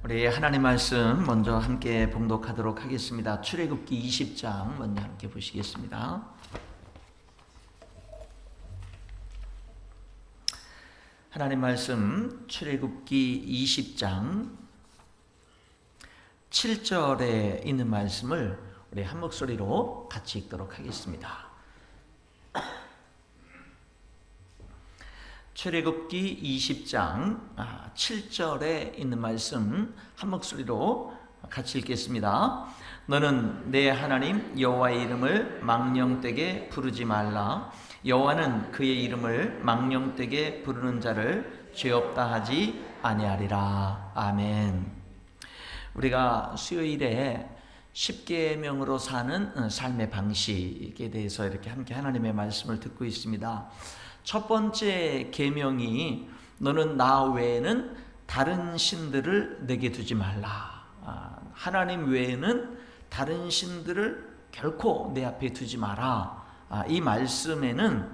우리 하나님 말씀 먼저 함께 봉독하도록 하겠습니다. 출애굽기 20장 먼저 함께 보시겠습니다. 하나님 말씀 출애굽기 20장 7절에 있는 말씀을 우리 한 목소리로 같이 읽도록 하겠습니다. 출애굽기 20장 7절에 있는 말씀 한 목소리로 같이 읽겠습니다. 너는 내 하나님 여호와의 이름을 망령되게 부르지 말라. 여호와는 그의 이름을 망령되게 부르는 자를 죄 없다 하지 아니하리라. 아멘. 우리가 수요일에 십계명으로 사는 삶의 방식에 대해서 이렇게 함께 하나님의 말씀을 듣고 있습니다. 첫 번째 계명이 너는 나 외에는 다른 신들을 내게 두지 말라. 하나님 외에는 다른 신들을 결코 내 앞에 두지 마라. 이 말씀에는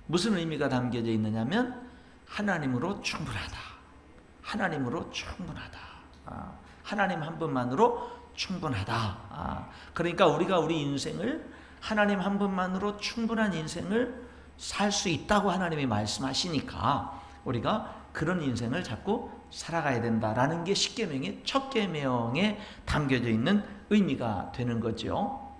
무슨 의미가 담겨져 있느냐면 하나님으로 충분하다. 하나님으로 충분하다. 하나님 한 분만으로 충분하다. 그러니까 우리가 우리 인생을 하나님 한 분만으로 충분한 인생을 살 수 있다고 하나님이 말씀하시니까 우리가 그런 인생을 자꾸 살아가야 된다라는 게 십계명의 첫 계명에 담겨져 있는 의미가 되는 거죠.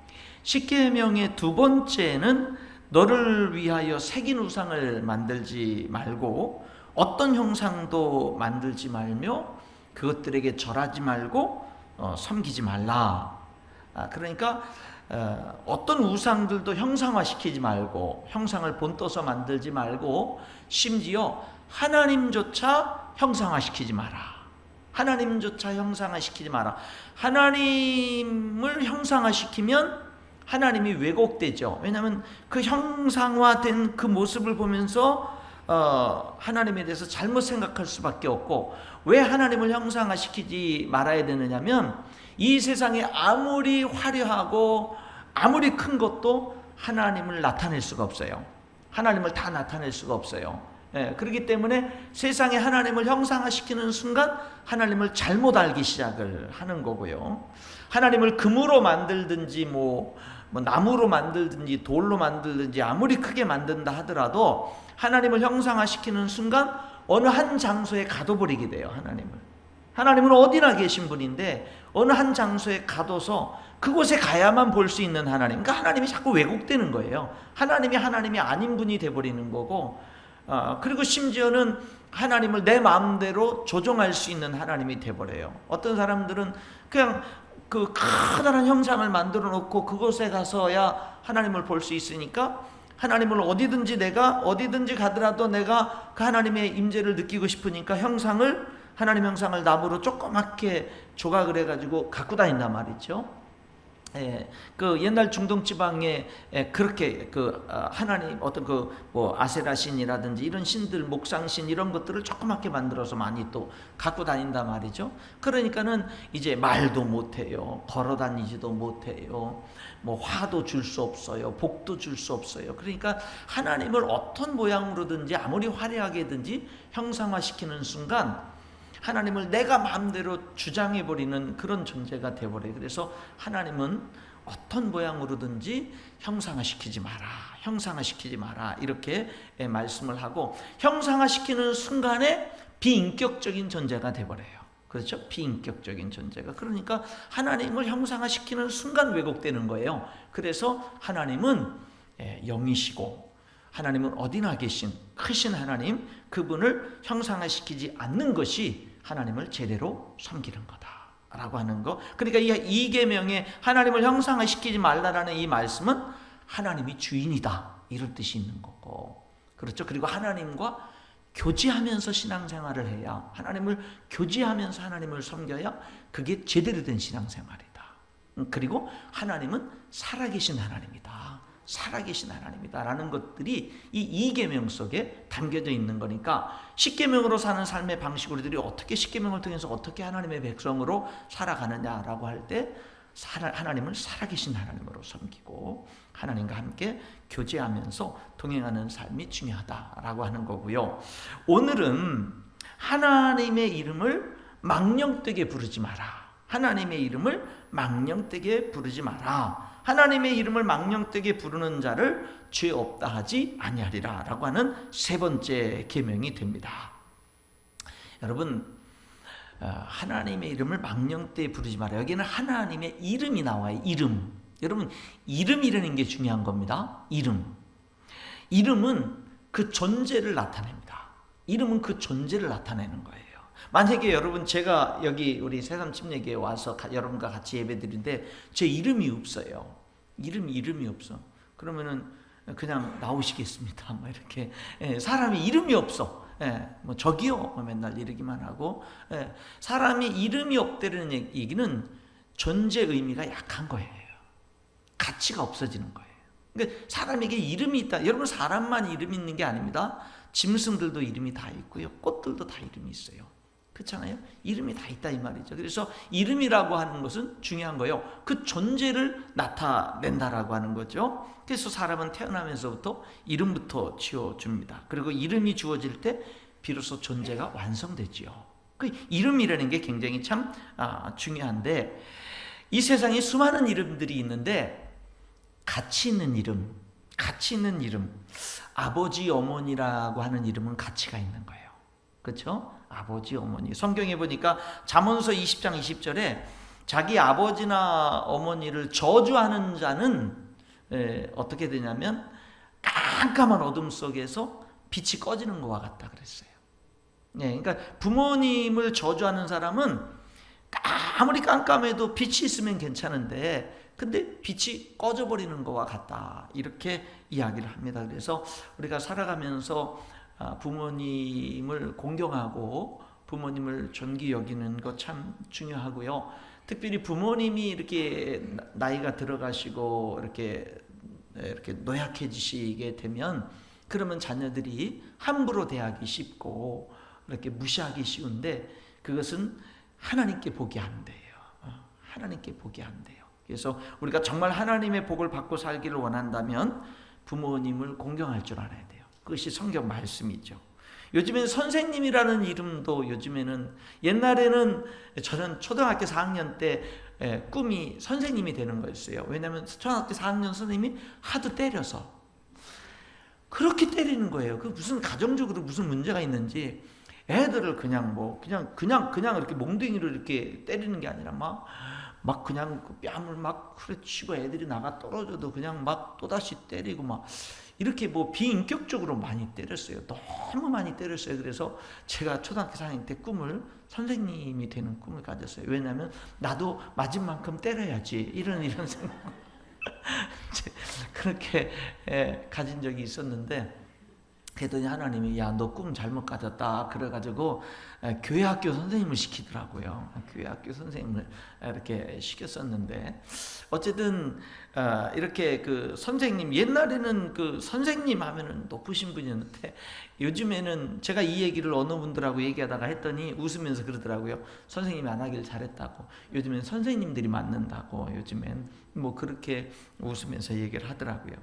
십계명의 두 번째는 너를 위하여 새긴 우상을 만들지 말고 어떤 형상도 만들지 말며 그것들에게 절하지 말고 섬기지 말라. 그러니까 어떤 우상들도 형상화시키지 말고 형상을 본떠서 만들지 말고 심지어 하나님조차 형상화시키지 마라. 하나님조차 형상화시키지 마라. 하나님을 형상화시키면 하나님이 왜곡되죠. 왜냐하면 그 형상화된 그 모습을 보면서 하나님에 대해서 잘못 생각할 수밖에 없고, 왜 하나님을 형상화시키지 말아야 되느냐면 이 세상에 아무리 화려하고 아무리 큰 것도 하나님을 나타낼 수가 없어요. 하나님을 다 나타낼 수가 없어요. 그렇기 때문에 세상에 하나님을 형상화시키는 순간 하나님을 잘못 알기 시작을 하는 거고요. 하나님을 금으로 만들든지 뭐 나무로 만들든지 돌로 만들든지 아무리 크게 만든다 하더라도 하나님을 형상화시키는 순간 어느 한 장소에 가둬버리게 돼요. 하나님은 어디나 계신 분인데 어느 한 장소에 가둬서 그곳에 가야만 볼 수 있는 하나님. 그러니까 하나님이 자꾸 왜곡되는 거예요. 하나님이 아닌 분이 돼버리는 거고, 그리고 심지어는 하나님을 내 마음대로 조종할 수 있는 하나님이 돼버려요. 어떤 사람들은 그냥 그 커다란 형상을 만들어 놓고 그곳에 가서야 하나님을 볼 수 있으니까 하나님을 어디든지 가더라도 내가 그 하나님의 임재를 느끼고 싶으니까 하나님 형상을 나무로 조그맣게 조각을 해가지고 갖고 다닌단 말이죠. 그 옛날 중동 지방에 그렇게 하나님 어떤 아세라 신이라든지 이런 신들, 목상신 이런 것들을 조그맣게 만들어서 많이 또 갖고 다닌단 말이죠. 그러니까는 이제 말도 못해요, 걸어 다니지도 못해요, 화도 줄 수 없어요, 복도 줄 수 없어요. 그러니까 하나님을 어떤 모양으로든지 아무리 화려하게든지 형상화시키는 순간 하나님을 내가 마음대로 주장해버리는 그런 존재가 되어버려요. 그래서 하나님은 어떤 모양으로든지 형상화시키지 마라 이렇게 말씀을 하고, 형상화시키는 순간에 비인격적인 존재가 되어버려요. 그렇죠? 비인격적인 존재가. 그러니까 하나님을 형상화시키는 순간 왜곡되는 거예요. 그래서 하나님은 영이시고 하나님은 어디나 계신 크신 하나님, 그분을 형상화시키지 않는 것이 하나님을 제대로 섬기는 거다라고 하는 거. 그러니까 이 계명에 하나님을 형상화시키지 말라라는 이 말씀은 하나님이 주인이다 이럴 뜻이 있는 거고, 그렇죠? 그리고 하나님과 교제하면서 신앙생활을 해야, 하나님을 교제하면서 하나님을 섬겨야 그게 제대로 된 신앙생활이다. 그리고 하나님은 살아계신 하나님이다라는 것들이 이 계명 속에 담겨져 있는 거니까, 십계명으로 사는 삶의 방식, 우리들이 어떻게 십계명을 통해서 어떻게 하나님의 백성으로 살아가느냐라고 할 때 하나님을 살아계신 하나님으로 섬기고 하나님과 함께 교제하면서 동행하는 삶이 중요하다라고 하는 거고요. 오늘은 하나님의 이름을 망령되게 부르지 마라. 하나님의 이름을 망령되게 부르지 마라. 하나님의 이름을 망령되게 부르는 자를 죄 없다 하지 아니하리라 라고 하는 세 번째 계명이 됩니다. 여러분, 하나님의 이름을 망령되게 부르지 마라. 여기는 하나님의 이름이 나와요. 이름. 여러분, 이름이라는 게 중요한 겁니다. 이름은 그 존재를 나타냅니다. 이름은 그 존재를 나타내는 거예요. 만약에 여러분, 제가 여기 우리 새삼 침례교회에 와서 여러분과 같이 예배드리는데 제 이름이 없어요. 이름이 없어. 그러면은 그냥 나오시겠습니다. 뭐 이렇게 사람이 이름이 없어. 뭐 저기요 뭐 맨날 이러기만 하고, 사람이 이름이 없다는 얘기는 존재 의미가 약한 거예요. 가치가 없어지는 거예요. 그러니까 사람에게 이름이 있다. 여러분, 사람만 이름이 있는 게 아닙니다. 짐승들도 이름이 다 있고요. 꽃들도 다 이름이 있어요. 그렇잖아요. 이름이 다 있다 이 말이죠. 그래서 이름이라고 하는 것은 중요한 거예요. 그 존재를 나타낸다라고 하는 거죠. 그래서 사람은 태어나면서부터 이름부터 지어줍니다. 그리고 이름이 주어질 때 비로소 존재가 완성되지요. 그 이름이라는 게 굉장히 참 중요한데, 이 세상에 수많은 이름들이 있는데 가치 있는 이름, 아버지 어머니라고 하는 이름은 가치가 있는 거예요. 그렇죠? 아버지 어머니. 성경에 보니까 잠언서 20장 20절에 자기 아버지나 어머니를 저주하는 자는 어떻게 되냐면 깜깜한 어둠 속에서 빛이 꺼지는 것과 같다 그랬어요. 그러니까 부모님을 저주하는 사람은 아무리 깜깜해도 빛이 있으면 괜찮은데 근데 빛이 꺼져버리는 것과 같다, 이렇게 이야기를 합니다. 그래서 우리가 살아가면서 부모님을 공경하고 부모님을 존귀 여기는 것 참 중요하고요. 특별히 부모님이 이렇게 나이가 들어가시고 이렇게 노약해지시게 되면, 그러면 자녀들이 함부로 대하기 쉽고 이렇게 무시하기 쉬운데, 그것은 하나님께 보기 안 돼요. 하나님께 보기 안 돼요. 그래서 우리가 정말 하나님의 복을 받고 살기를 원한다면 부모님을 공경할 줄 알아야 돼요. 그것이 성경 말씀이죠. 요즘에는 선생님이라는 이름도, 요즘에는, 옛날에는 저는 초등학교 4학년 때 꿈이 선생님이 되는 거였어요. 왜냐하면 초등학교 4학년 선생님이 하도 때려서, 그렇게 때리는 거예요. 그 무슨 가정적으로 무슨 문제가 있는지 애들을 그냥 이렇게 몽둥이로 이렇게 때리는 게 아니라 막 그냥 그 뺨을 막 후려치고 애들이 나가 떨어져도 그냥 막 또다시 때리고 막 이렇게 비인격적으로 많이 때렸어요. 너무 많이 때렸어요. 그래서 제가 초등학교 4학년 때 선생님이 되는 꿈을 가졌어요. 왜냐하면 나도 맞은 만큼 때려야지, 이런 생각 그렇게 가진 적이 있었는데, 그랬더니 하나님이 야, 너 꿈 잘못 가졌다 그래가지고 교회 학교 선생님을 시키더라고요. 교회 학교 선생님을 이렇게 시켰었는데, 어쨌든 이렇게 그 선생님, 옛날에는 그 선생님 하면은 높으신 분이었는데 요즘에는 제가 이 얘기를 어느 분들하고 얘기하다가 했더니 웃으면서 그러더라고요. 선생님이 안 하길 잘했다고. 요즘엔 선생님들이 맡는다고. 요즘엔 그렇게 웃으면서 얘기를 하더라고요.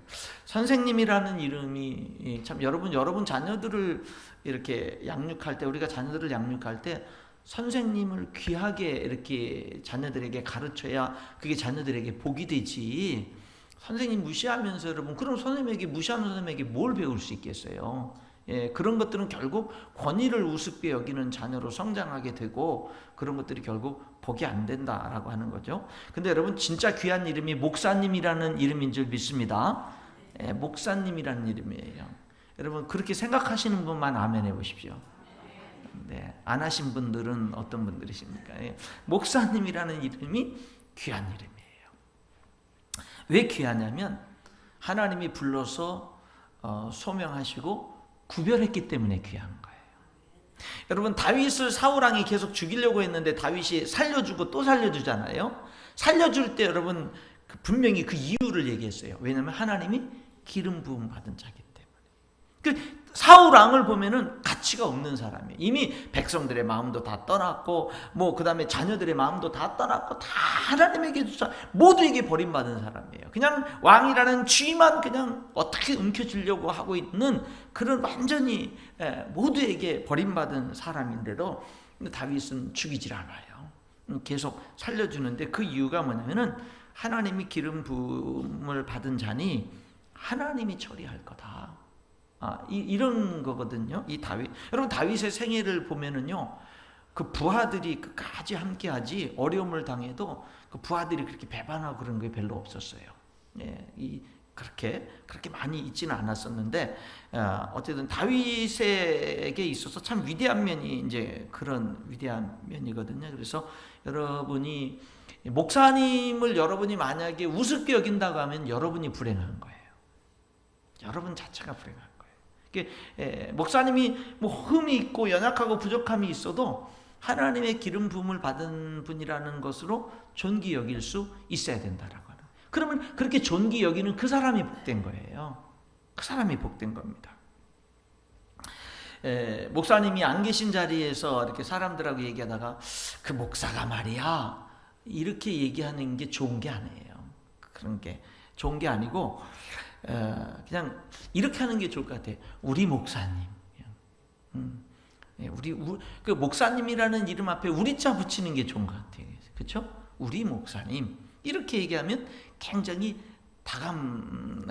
선생님이라는 이름이 참, 여러분 자녀들을 이렇게 양육할 때, 우리가 자녀들을 양육할 때 선생님을 귀하게 이렇게 자녀들에게 가르쳐야 그게 자녀들에게 복이 되지. 선생님 무시하면서, 여러분, 그럼 무시하는 선생님에게 뭘 배울 수 있겠어요? 그런 것들은 결국 권위를 우습게 여기는 자녀로 성장하게 되고, 그런 것들이 결국 복이 안 된다라고 하는 거죠. 근데 여러분, 진짜 귀한 이름이 목사님이라는 이름인 줄 믿습니다. 목사님이라는 이름이에요. 여러분, 그렇게 생각하시는 분만 아멘 해보십시오. 네, 안 하신 분들은 어떤 분들이십니까? 목사님이라는 이름이 귀한 이름이에요. 왜 귀하냐면 하나님이 불러서 소명하시고 구별했기 때문에 귀한 거예요. 여러분, 다윗을 사울왕이 계속 죽이려고 했는데 다윗이 살려주고 또 살려주잖아요. 살려줄 때 여러분 분명히 그 이유를 얘기했어요. 왜냐하면 하나님이 기름 부음 받은 자기 때문에. 사울왕을 보면은 가치가 없는 사람이에요. 이미 백성들의 마음도 다 떠났고, 그 다음에 자녀들의 마음도 다 떠났고, 다 하나님에게 모두에게 버림받은 사람이에요. 그냥 왕이라는 쥐만 그냥 어떻게 움켜쥐려고 하고 있는 그런 완전히 모두에게 버림받은 사람인데도 근데 다윗은 죽이질 않아요. 계속 살려주는데 그 이유가 뭐냐면은 하나님이 기름 부음을 받은 자니 하나님이 처리할 거다. 이런 거거든요. 이 다윗. 여러분 다윗의 생애를 보면은요. 그 부하들이 끝까지 함께하지 어려움을 당해도 그 부하들이 그렇게 배반하고 그런 게 별로 없었어요. 예, 그렇게 많이 있지는 않았었는데 어쨌든 다윗에게 있어서 참 위대한 면이 이제 그런 위대한 면이거든요. 그래서 여러분이 목사님을 여러분이 만약에 우습게 여긴다고 하면 여러분이 불행한 거예요. 여러분 자체가 불행한 거예요. 목사님이 뭐 흠이 있고 연약하고 부족함이 있어도 하나님의 기름 부음을 받은 분이라는 것으로 존귀 여길 수 있어야 된다라고 하는. 그러면 그렇게 존귀 여기는 그 사람이 복된 거예요. 그 사람이 복된 겁니다. 목사님이 안 계신 자리에서 이렇게 사람들하고 얘기하다가 그 목사가 말이야 이렇게 얘기하는 게 좋은 게 아니에요. 그런 게 좋은 게 아니고 그냥 이렇게 하는 게 좋을 것 같아요. 우리 목사님. 그 목사님이라는 이름 앞에 우리자 붙이는 게 좋은 것 같아요. 그렇죠? 우리 목사님 이렇게 얘기하면 굉장히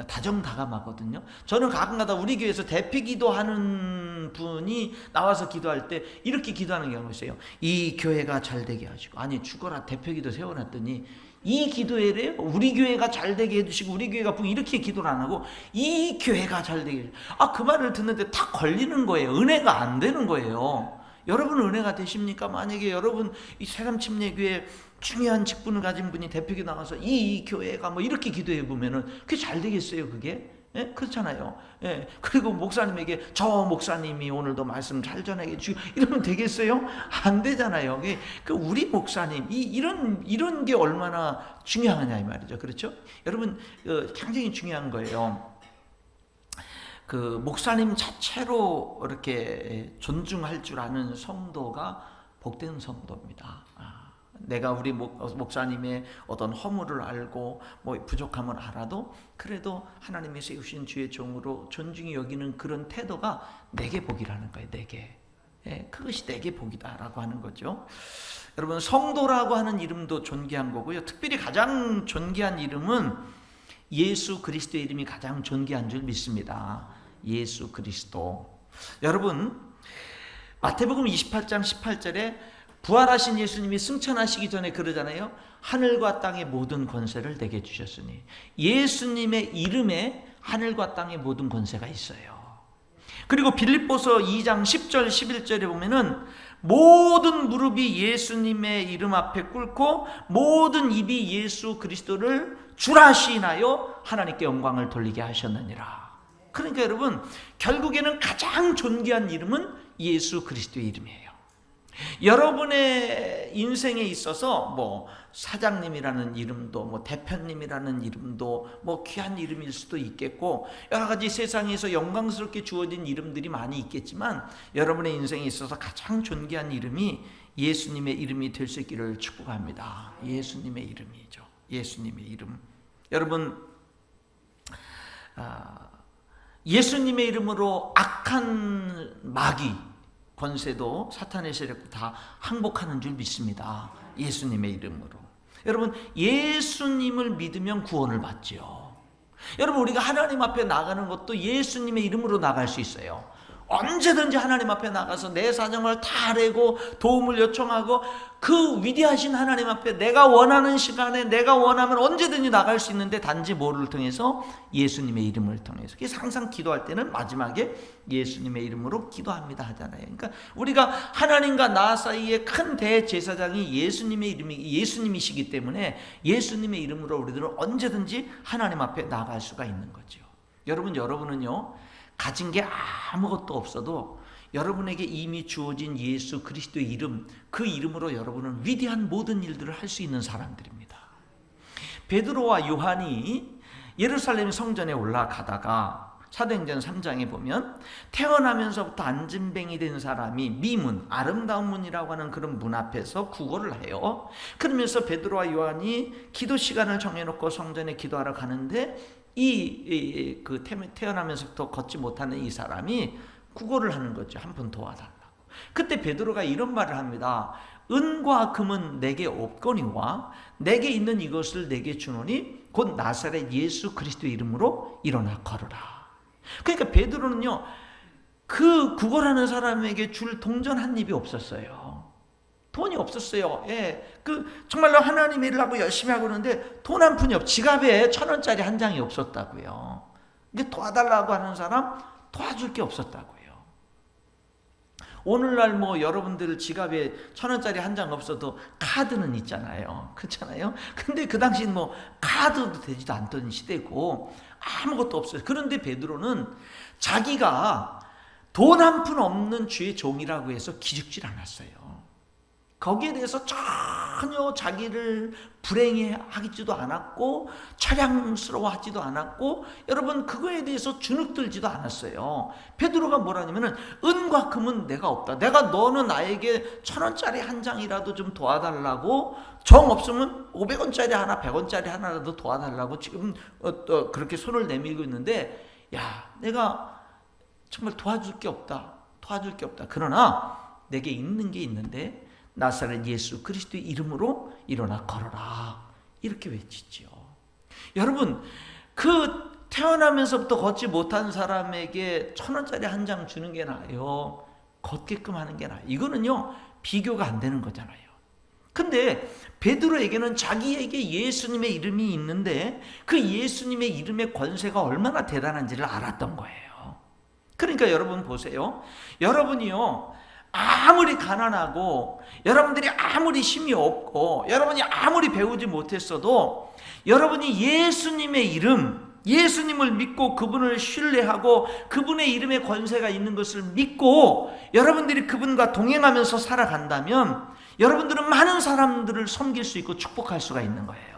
다정다감하거든요. 저는 가끔가다 우리 교회에서 대피 기도하는 분이 나와서 기도할 때 이렇게 기도하는 경우가 있어요. 이 교회가 잘 되게 하시고. 아니 죽어라 대표 기도 세워놨더니 이 기도회를 우리 교회가 잘 되게 해주시고 우리 교회가 이렇게 기도를 안 하고 이 교회가 잘 되게 그 말을 듣는데 다 걸리는 거예요. 은혜가 안 되는 거예요. 여러분 은혜가 되십니까? 만약에 여러분 이 새삼침례교회 중요한 직분을 가진 분이 대표기 나가서 이 교회가 뭐 이렇게 기도해 보면은 그게 잘 되겠어요? 그게? 예? 그렇잖아요. 예. 그리고 목사님에게 저 목사님이 오늘도 말씀 잘 전하게 주시고 이러면 되겠어요? 안 되잖아요. 그 우리 목사님 이런 게 얼마나 중요하냐 이 말이죠. 그렇죠? 여러분 굉장히 중요한 거예요. 그 목사님 자체로 이렇게 존중할 줄 아는 성도가 복된 성도입니다. 내가 우리 목사님의 어떤 허물을 알고 뭐 부족함을 알아도 그래도 하나님이 세우신 주의 종으로 존중히 여기는 그런 태도가 내게 복이라는 거예요. 내게. 그것이 내게 복이다라고 하는 거죠. 여러분 성도라고 하는 이름도 존귀한 거고요. 특별히 가장 존귀한 이름은 예수 그리스도의 이름이 가장 존귀한 줄 믿습니다. 예수 그리스도. 여러분 마태복음 28장 18절에 부활하신 예수님이 승천하시기 전에 그러잖아요. 하늘과 땅의 모든 권세를 내게 주셨으니 예수님의 이름에 하늘과 땅의 모든 권세가 있어요. 그리고 빌립보서 2장 10절 11절에 보면은 모든 무릎이 예수님의 이름 앞에 꿇고 모든 입이 예수 그리스도를 주라 시인하여 하나님께 영광을 돌리게 하셨느니라. 그러니까 여러분 결국에는 가장 존귀한 이름은 예수 그리스도의 이름이에요. 여러분의 인생에 있어서 뭐 사장님이라는 이름도 뭐 대표님이라는 이름도 뭐 귀한 이름일 수도 있겠고 여러 가지 세상에서 영광스럽게 주어진 이름들이 많이 있겠지만 여러분의 인생에 있어서 가장 존귀한 이름이 예수님의 이름이 될 수 있기를 축복합니다. 예수님의 이름이죠. 예수님의 이름. 여러분 예수님의 이름으로 악한 마귀 권세도 사탄의 세력도 다 항복하는 줄 믿습니다. 예수님의 이름으로. 여러분 예수님을 믿으면 구원을 받죠. 여러분 우리가 하나님 앞에 나가는 것도 예수님의 이름으로 나갈 수 있어요. 언제든지 하나님 앞에 나가서 내 사정을 다 아뢰고 도움을 요청하고 그 위대하신 하나님 앞에 내가 원하는 시간에 내가 원하면 언제든지 나갈 수 있는데 단지 뭐를 통해서? 예수님의 이름을 통해서. 그래서 항상 기도할 때는 마지막에 예수님의 이름으로 기도합니다 하잖아요. 그러니까 우리가 하나님과 나 사이의 큰 대제사장이 예수님이시기 때문에 예수님의 이름으로 우리들은 언제든지 하나님 앞에 나갈 수가 있는 거죠. 여러분은요 가진 게 아무것도 없어도 여러분에게 이미 주어진 예수 그리스도의 이름, 그 이름으로 여러분은 위대한 모든 일들을 할 수 있는 사람들입니다. 베드로와 요한이 예루살렘 성전에 올라가다가 사도행전 3장에 보면 태어나면서부터 안진뱅이 된 사람이 미문, 아름다운 문이라고 하는 그런 문 앞에서 구걸을 해요. 그러면서 베드로와 요한이 기도 시간을 정해놓고 성전에 기도하러 가는데 태어나면서부터 걷지 못하는 이 사람이 구걸을 하는 거죠. 한 번 도와달라고. 그때 베드로가 이런 말을 합니다. 은과 금은 내게 없거니와 내게 있는 이것을 내게 주노니 곧 나사렛 예수 그리스도의 이름으로 일어나 걸으라. 그러니까 베드로는요, 그 구걸하는 사람에게 줄 동전 한 입이 없었어요. 돈이 없었어요. 예, 정말로 하나님의 일을 하고 열심히 하고 그러는데 돈 한 푼이 지갑에 1,000원짜리 한 장이 없었다고요. 이게 도와달라고 하는 사람 도와줄 게 없었다고요. 오늘날 여러분들 지갑에 1,000원짜리 한 장 없어도 카드는 있잖아요. 그렇잖아요. 근데 그 당시는 카드도 되지도 않던 시대고 아무것도 없어요. 그런데 베드로는 자기가 돈 한 푼 없는 주의 종이라고 해서 기죽질 않았어요. 거기에 대해서 전혀 자기를 불행해하지도 않았고 차량스러워하지도 않았고, 여러분 그거에 대해서 주눅들지도 않았어요. 베드로가 뭐라냐면은 은과 금은 내가 없다. 너는 나에게 1,000원짜리 한 장이라도 좀 도와달라고, 정 없으면 500원짜리 하나 100원짜리 하나라도 도와달라고 지금 그렇게 손을 내밀고 있는데, 야, 내가 정말 도와줄 게 없다. 그러나 내게 있는 게 있는데 나사렛 예수 그리스도의 이름으로 일어나 걸어라. 이렇게 외치죠. 여러분, 태어나면서부터 걷지 못한 사람에게 1,000원짜리 한 장 주는 게 나아요, 걷게끔 하는 게 나아요? 이거는요, 비교가 안 되는 거잖아요. 근데 베드로에게는 자기에게 예수님의 이름이 있는데 그 예수님의 이름의 권세가 얼마나 대단한지를 알았던 거예요. 그러니까 여러분 보세요. 여러분이요, 아무리 가난하고 여러분들이 아무리 힘이 없고 여러분이 아무리 배우지 못했어도 여러분이 예수님의 이름, 예수님을 믿고 그분을 신뢰하고 그분의 이름의 권세가 있는 것을 믿고 여러분들이 그분과 동행하면서 살아간다면 여러분들은 많은 사람들을 섬길 수 있고 축복할 수가 있는 거예요.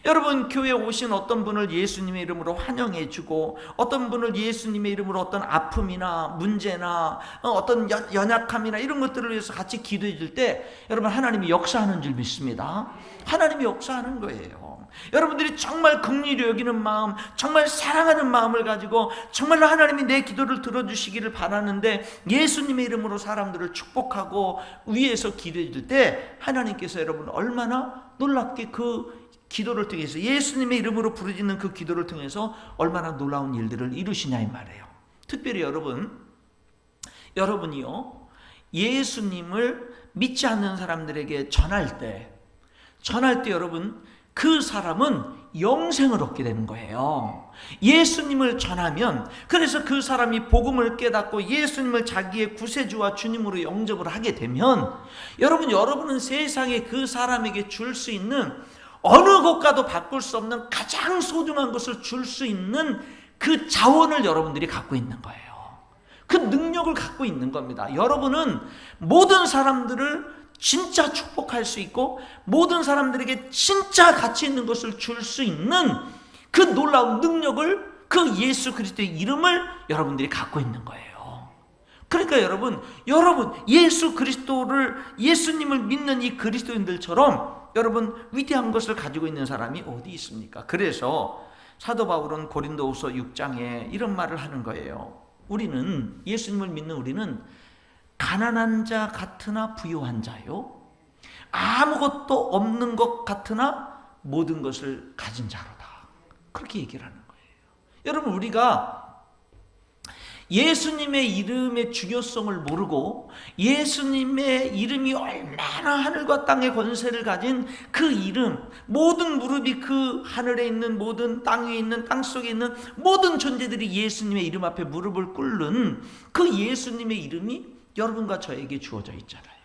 여러분, 교회에 오신 어떤 분을 예수님의 이름으로 환영해 주고 어떤 분을 예수님의 이름으로 어떤 아픔이나 문제나 어떤 연약함이나 이런 것들을 위해서 같이 기도해 줄 때 여러분, 하나님이 역사하는 줄 믿습니다. 하나님이 역사하는 거예요. 여러분들이 정말 긍휼히 여기는 마음, 정말 사랑하는 마음을 가지고 정말로 하나님이 내 기도를 들어주시기를 바라는데 예수님의 이름으로 사람들을 축복하고 위에서 기도해 줄 때 하나님께서 여러분 얼마나 놀랍게 그 기도를 통해서, 예수님의 이름으로 부르짖는 그 기도를 통해서 얼마나 놀라운 일들을 이루시냐 이 말이에요. 특별히 여러분이요, 예수님을 믿지 않는 사람들에게 전할 때 여러분, 그 사람은 영생을 얻게 되는 거예요. 예수님을 전하면, 그래서 그 사람이 복음을 깨닫고 예수님을 자기의 구세주와 주님으로 영접을 하게 되면 여러분은 세상에 그 사람에게 줄 수 있는 어느 것과도 바꿀 수 없는 가장 소중한 것을 줄 수 있는 그 자원을 여러분들이 갖고 있는 거예요. 그 능력을 갖고 있는 겁니다. 여러분은 모든 사람들을 진짜 축복할 수 있고 모든 사람들에게 진짜 가치 있는 것을 줄 수 있는 그 놀라운 능력을, 그 예수 그리스도의 이름을 여러분들이 갖고 있는 거예요. 그러니까 여러분 예수님을 믿는 이 그리스도인들처럼 여러분 위대한 것을 가지고 있는 사람이 어디 있습니까? 그래서 사도 바울은 고린도후서 6장에 이런 말을 하는 거예요. 우리는, 예수님을 믿는 우리는 가난한 자 같으나 부유한 자요, 아무것도 없는 것 같으나 모든 것을 가진 자로다. 그렇게 얘기를 하는 거예요. 여러분, 우리가 예수님의 이름의 중요성을 모르고 예수님의 이름이 얼마나 하늘과 땅의 권세를 가진 그 이름, 모든 무릎이, 그 하늘에 있는 모든 땅 위에 있는, 땅 속에 있는 모든 존재들이 예수님의 이름 앞에 무릎을 꿇는 그 예수님의 이름이 여러분과 저에게 주어져 있잖아요.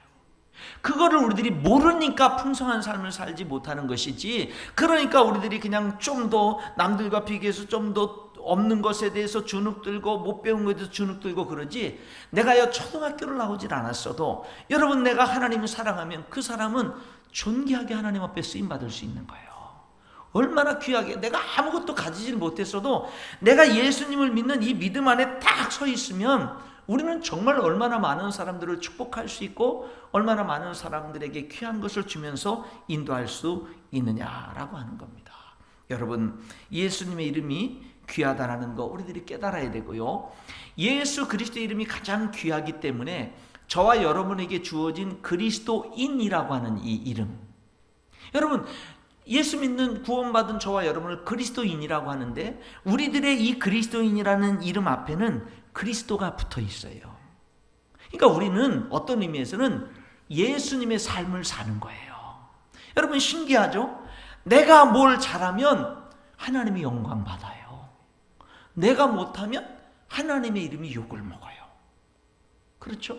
그거를 우리들이 모르니까 풍성한 삶을 살지 못하는 것이지, 그러니까 우리들이 그냥 좀 더 남들과 비교해서 좀 더 없는 것에 대해서 주눅들고 못 배운 것에 대해서 주눅들고 그러지, 내가요 초등학교를 나오질 않았어도 여러분, 내가 하나님을 사랑하면 그 사람은 존귀하게 하나님 앞에 쓰임받을 수 있는 거예요. 얼마나 귀하게, 내가 아무것도 가지질 못했어도 내가 예수님을 믿는 이 믿음 안에 딱 서 있으면 우리는 정말 얼마나 많은 사람들을 축복할 수 있고 얼마나 많은 사람들에게 귀한 것을 주면서 인도할 수 있느냐라고 하는 겁니다. 여러분, 예수님의 이름이 귀하다라는 거 우리들이 깨달아야 되고요. 예수 그리스도의 이름이 가장 귀하기 때문에 저와 여러분에게 주어진 그리스도인이라고 하는 이 이름. 여러분, 예수 믿는 구원받은 저와 여러분을 그리스도인이라고 하는데 우리들의 이 그리스도인이라는 이름 앞에는 그리스도가 붙어 있어요. 그러니까 우리는 어떤 의미에서는 예수님의 삶을 사는 거예요. 여러분, 신기하죠? 내가 뭘 잘하면 하나님이 영광 받아요. 내가 못하면 하나님의 이름이 욕을 먹어요. 그렇죠?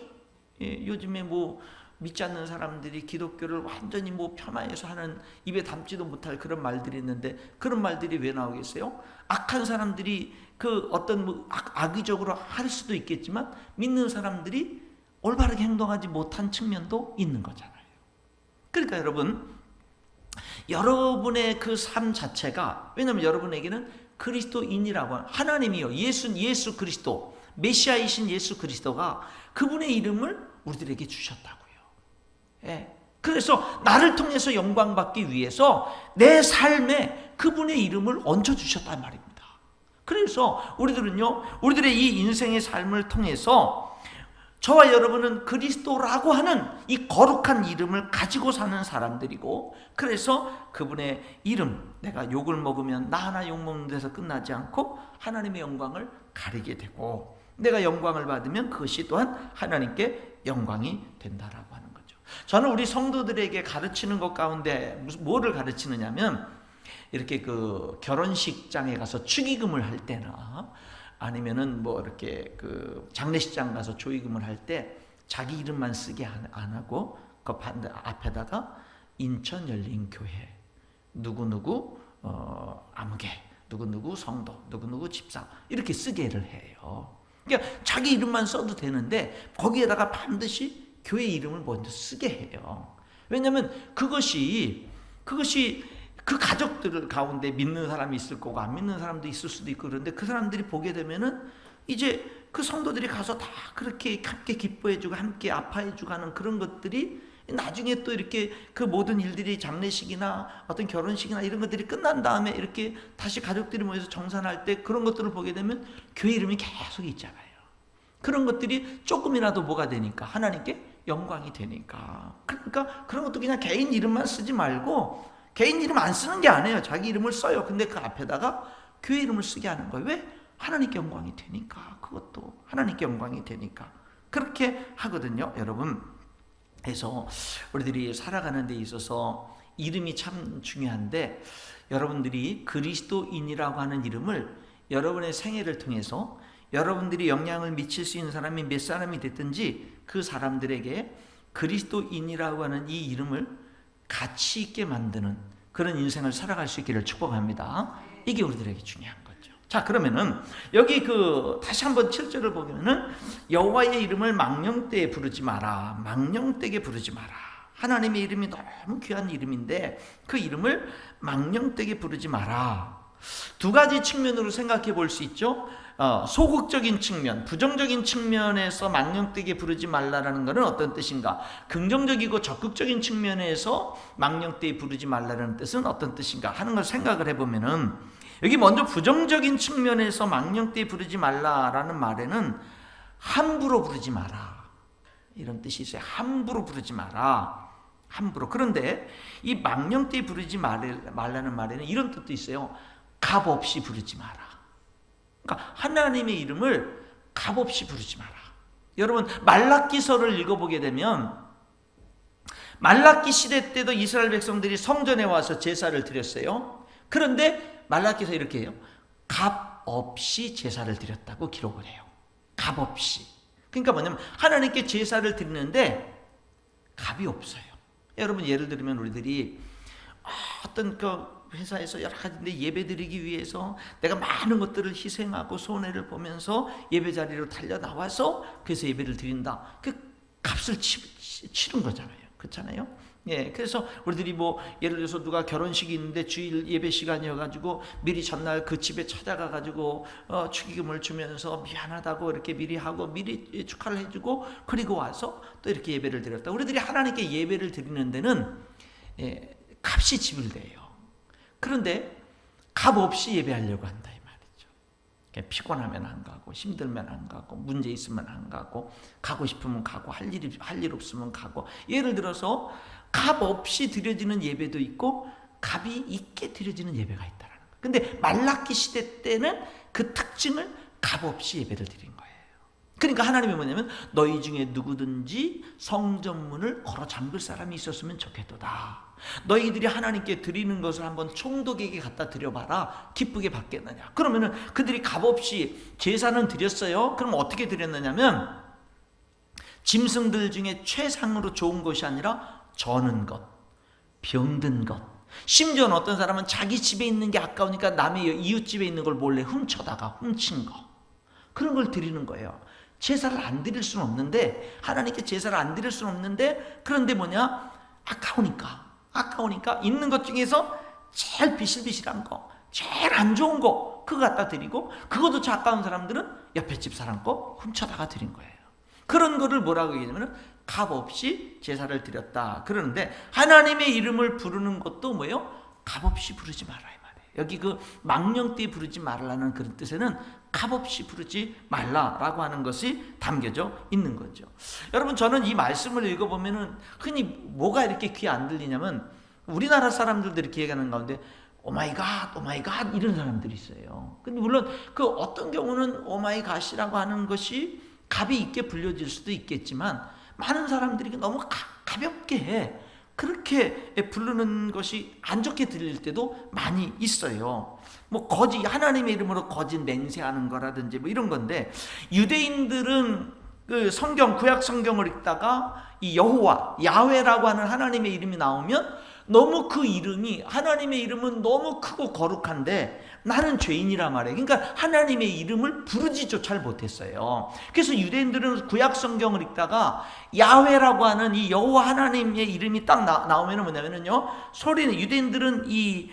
예, 요즘에 뭐 믿지 않는 사람들이 기독교를 완전히 뭐 폄하해서 하는, 입에 담지도 못할 그런 말들이 있는데, 그런 말들이 왜 나오겠어요? 악한 사람들이 그 어떤 뭐 악의적으로 할 수도 있겠지만 믿는 사람들이 올바르게 행동하지 못한 측면도 있는 거잖아요. 그러니까 여러분의 그 삶 자체가, 왜냐하면 여러분에게는 그리스도인이라고 하는, 하나님이요, 예수 그리스도, 메시아이신 예수 그리스도가 그분의 이름을 우리들에게 주셨다고요. 예. 그래서 나를 통해서 영광 받기 위해서 내 삶에 그분의 이름을 얹어 주셨단 말입니다. 그래서 우리들의 이 인생의 삶을 통해서 저와 여러분은 그리스도라고 하는 이 거룩한 이름을 가지고 사는 사람들이고, 그래서 그분의 이름, 내가 욕을 먹으면 나 하나 욕먹는 데서 끝나지 않고 하나님의 영광을 가리게 되고, 내가 영광을 받으면 그것이 또한 하나님께 영광이 된다라고 하는 거죠. 저는 우리 성도들에게 가르치는 것 가운데 뭐를 가르치느냐면, 이렇게 그 결혼식장에 가서 축의금을 할 때나 아니면은 뭐 이렇게 그 장례식장 가서 조의금을 할 때 자기 이름만 쓰게 안 하고 그 반대 앞에다가 인천 열린교회 누구누구 아무개 누구누구 성도 누구누구 집사 이렇게 쓰게를 해요. 그러니까 자기 이름만 써도 되는데 거기에다가 반드시 교회 이름을 먼저 쓰게 해요. 왜냐하면 그것이 그 가족들 가운데 믿는 사람이 있을 거고 안 믿는 사람도 있을 수도 있고, 그런데 그 사람들이 보게 되면은 이제 그 성도들이 가서 다 그렇게 함께 기뻐해주고 함께 아파해주고 하는 그런 것들이 나중에 또 이렇게 그 모든 일들이 장례식이나 어떤 결혼식이나 이런 것들이 끝난 다음에 이렇게 다시 가족들이 모여서 정산할 때 그런 것들을 보게 되면 교회 이름이 계속 있잖아요. 그런 것들이 조금이라도 뭐가 되니까 하나님께 영광이 되니까. 그러니까 그런 것도 그냥 개인 이름만 쓰지 말고, 개인 이름 안 쓰는 게 아니에요. 자기 이름을 써요. 근데 그 앞에다가 교회 이름을 쓰게 하는 거예요. 왜? 하나님께 영광이 되니까. 그것도 하나님께 영광이 되니까. 그렇게 하거든요, 여러분. 그래서 우리들이 살아가는 데 있어서 이름이 참 중요한데, 여러분들이 그리스도인이라고 하는 이름을 여러분의 생애를 통해서 여러분들이 영향을 미칠 수 있는 사람이 몇 사람이 됐든지 그 사람들에게 그리스도인이라고 하는 이 이름을 가치 있게 만드는 그런 인생을 살아갈 수 있기를 축복합니다. 이게 우리들에게 중요한 거죠. 자, 그러면은 여기 다시 한번 7절을 보면은 여호와의 이름을 망령되에 부르지 마라. 망령되게 부르지 마라. 하나님의 이름이 너무 귀한 이름인데 그 이름을 망령되게 부르지 마라. 두 가지 측면으로 생각해 볼 수 있죠. 소극적인 측면, 부정적인 측면에서 망령되게 부르지 말라라는 것은 어떤 뜻인가? 긍정적이고 적극적인 측면에서 망령되게 부르지 말라라는 뜻은 어떤 뜻인가 하는 걸 생각을 해보면은, 여기 먼저 부정적인 측면에서 망령되게 부르지 말라라는 말에는 함부로 부르지 마라 이런 뜻이 있어요. 함부로 부르지 마라. 함부로. 그런데 이 망령되게 부르지 말라는 말에는 이런 뜻도 있어요. 값없이 부르지 마라. 그러니까 하나님의 이름을 값없이 부르지 마라. 여러분, 말라기서를 읽어보게 되면 말라기 시대 때도 이스라엘 백성들이 성전에 와서 제사를 드렸어요. 그런데 말라기서 이렇게 해요. 값없이 제사를 드렸다고 기록을 해요. 값없이. 그러니까 뭐냐면 하나님께 제사를 드리는데 값이 없어요. 여러분, 예를 들면 우리들이 어떤 회사에서 여러 가지인데 예배 드리기 위해서 내가 많은 것들을 희생하고 손해를 보면서 예배 자리로 달려 나와서 그래서 예배를 드린다. 그 값을 치른 거잖아요. 그렇잖아요. 예, 그래서 우리들이 뭐 예를 들어서 누가 결혼식이 있는데 주일 예배 시간이어가지고 미리 전날 그 집에 찾아가가지고 축의금을 주면서 미안하다고 이렇게 미리 하고 미리 축하를 해주고 그리고 와서 또 이렇게 예배를 드렸다. 우리들이 하나님께 예배를 드리는 데는 값이 지불돼요. 그런데 값 없이 예배하려고 한다 이 말이죠. 피곤하면 안 가고, 힘들면 안 가고, 문제 있으면 안 가고, 가고 싶으면 가고, 할 일 없으면 가고. 예를 들어서 값 없이 드려지는 예배도 있고 값이 있게 드려지는 예배가 있다라는 거예요. 근데 말라기 시대 때는 그 특징을 값 없이 예배를 드린 거예요. 그러니까 하나님이 뭐냐면 너희 중에 누구든지 성전문을 걸어 잠글 사람이 있었으면 좋겠도다. 너희들이 하나님께 드리는 것을 한번 총독에게 갖다 드려봐라. 기쁘게 받겠느냐. 그러면은 그들이 값없이 제사는 드렸어요. 그럼 어떻게 드렸느냐면 짐승들 중에 최상으로 좋은 것이 아니라 저는 것, 병든 것. 심지어는 어떤 사람은 자기 집에 있는 게 아까우니까 남의 이웃 집에 있는 걸 몰래 훔쳐다가 훔친 거. 그런 걸 드리는 거예요. 제사를 안 드릴 수는 없는데, 하나님께 제사를 안 드릴 수는 없는데, 그런데 뭐냐? 아까우니까 있는 것 중에서 제일 비실비실한 거, 제일 안 좋은 거, 그거 갖다 드리고, 그것도 아까운 사람들은 옆에 집 사람 거 훔쳐다가 드린 거예요. 그런 거를 뭐라고 얘기하냐면 값 없이 제사를 드렸다. 그러는데 하나님의 이름을 부르는 것도 뭐예요? 값 없이 부르지 마라 이 말이에요. 여기 그 망령되이 부르지 말라는 그런 뜻에는 값 없이 부르지 말라라고 하는 것이 담겨져 있는 거죠. 여러분, 저는 이 말씀을 읽어보면은 흔히 뭐가 이렇게 귀에 안 들리냐면 우리나라 사람들도 이렇게 얘기하는 가운데 오마이갓 이런 사람들이 있어요. 근데 물론 그 어떤 경우는 오마이갓이라고 하는 것이 값이 있게 불려질 수도 있겠지만 많은 사람들이 너무 가볍게 그렇게 부르는 것이 안 좋게 들릴 때도 많이 있어요. 뭐 하나님의 이름으로 거짓 맹세하는 거라든지 뭐 이런 건데, 유대인들은 그 구약 성경을 읽다가 이 여호와, 야훼라고 하는 하나님의 이름이 나오면 너무 그 이름이, 하나님의 이름은 너무 크고 거룩한데 나는 죄인이란 말이에요. 그러니까 하나님의 이름을 부르지조차 못했어요. 그래서 유대인들은 구약 성경을 읽다가 야훼라고 하는 이 여호와 하나님의 이름이 딱 나오면 뭐냐면요, 유대인들은 이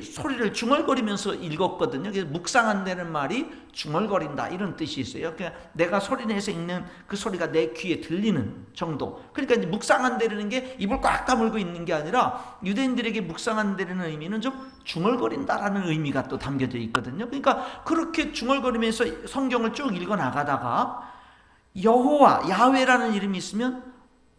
소리를 중얼거리면서 읽었거든요. 그래서 묵상한다는 말이 중얼거린다 이런 뜻이 있어요. 그러니까 내가 소리내서 읽는 그 소리가 내 귀에 들리는 정도. 그러니까 이제 묵상한다는 게 입을 꽉 다물고 있는 게 아니라 유대인들에게 묵상한다는 의미는 좀 중얼거린다라는 의미가 또 담겨져 있거든요. 그러니까 그렇게 중얼거리면서 성경을 쭉 읽어 나가다가 여호와, 야훼라는 이름이 있으면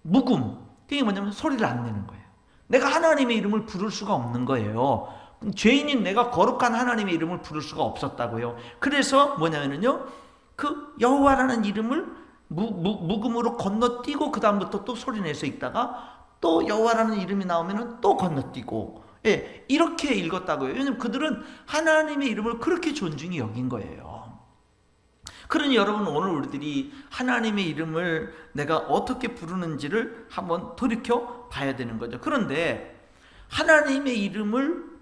묵음. 그게 뭐냐면 소리를 안 내는 거예요. 내가 하나님의 이름을 부를 수가 없는 거예요. 죄인인 내가 거룩한 하나님의 이름을 부를 수가 없었다고요. 그래서 뭐냐면요, 그 여호와라는 이름을 묵음으로 건너뛰고 그 다음부터 또 소리내서 읽다가 또 여호와라는 이름이 나오면 또 건너뛰고, 이렇게 읽었다고요. 왜냐하면 그들은 하나님의 이름을 그렇게 존중히 여긴 거예요. 그러니 여러분, 오늘 우리들이 하나님의 이름을 내가 어떻게 부르는지를 한번 돌이켜 봐야 되는 거죠. 그런데 하나님의 이름을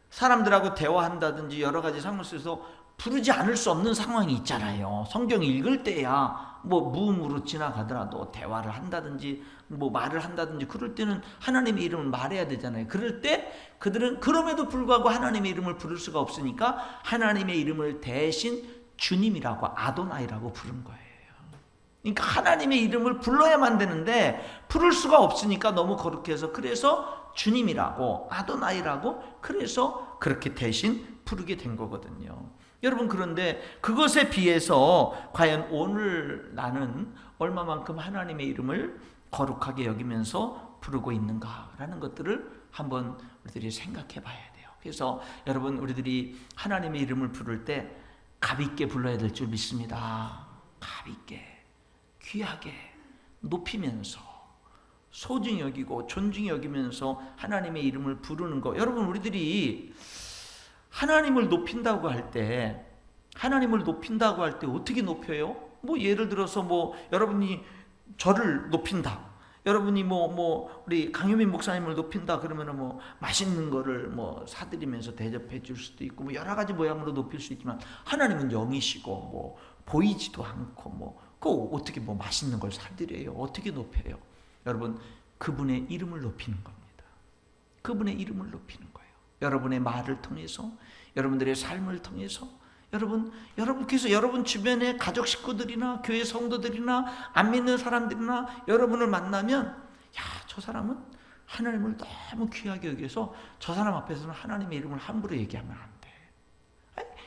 사람들하고 대화한다든지 여러 가지 상황 속에서 부르지 않을 수 없는 상황이 있잖아요. 성경 읽을 때야 뭐 무음으로 지나가더라도 대화를 한다든지 뭐 말을 한다든지 그럴 때는 하나님의 이름을 말해야 되잖아요. 그럴 때 그들은 그럼에도 불구하고 하나님의 이름을 부를 수가 없으니까 하나님의 이름을 대신 주님이라고, 아도나이라고 부른 거예요. 그러니까 하나님의 이름을 불러야만 되는데 부를 수가 없으니까 너무 거룩해서, 그래서 주님이라고, 아도나이라고, 그래서 그렇게 대신 부르게 된 거거든요. 여러분, 그런데 그것에 비해서 과연 오늘 나는 얼마만큼 하나님의 이름을 거룩하게 여기면서 부르고 있는가라는 것들을 한번 우리들이 생각해 봐야 돼요. 그래서 여러분, 우리들이 하나님의 이름을 부를 때 값 있게 불러야 될 줄 믿습니다. 값 있게, 귀하게, 높이면서, 소중히 여기고 존중히 여기면서 하나님의 이름을 부르는 거. 여러분, 우리들이 하나님을 높인다고 할 때 어떻게 높여요? 뭐 예를 들어서 뭐 여러분이 저를 높인다, 여러분이 우리 강효민 목사님을 높인다 그러면은 뭐 맛있는 거를 뭐 사드리면서 대접해 줄 수도 있고 뭐 여러 가지 모양으로 높일 수 있지만, 하나님은 영이시고 뭐 보이지도 않고 그 어떻게 뭐 맛있는 걸 사드려요? 어떻게 높여요? 여러분, 그분의 이름을 높이는 겁니다. 그분의 이름을 높이는 거예요. 여러분의 말을 통해서, 여러분들의 삶을 통해서, 여러분께서 여러분 주변의 가족 식구들이나 교회 성도들이나 안 믿는 사람들이나 여러분을 만나면, 저 사람은 하나님을 너무 귀하게 여기서 저 사람 앞에서는 하나님의 이름을 함부로 얘기하면 안 돼.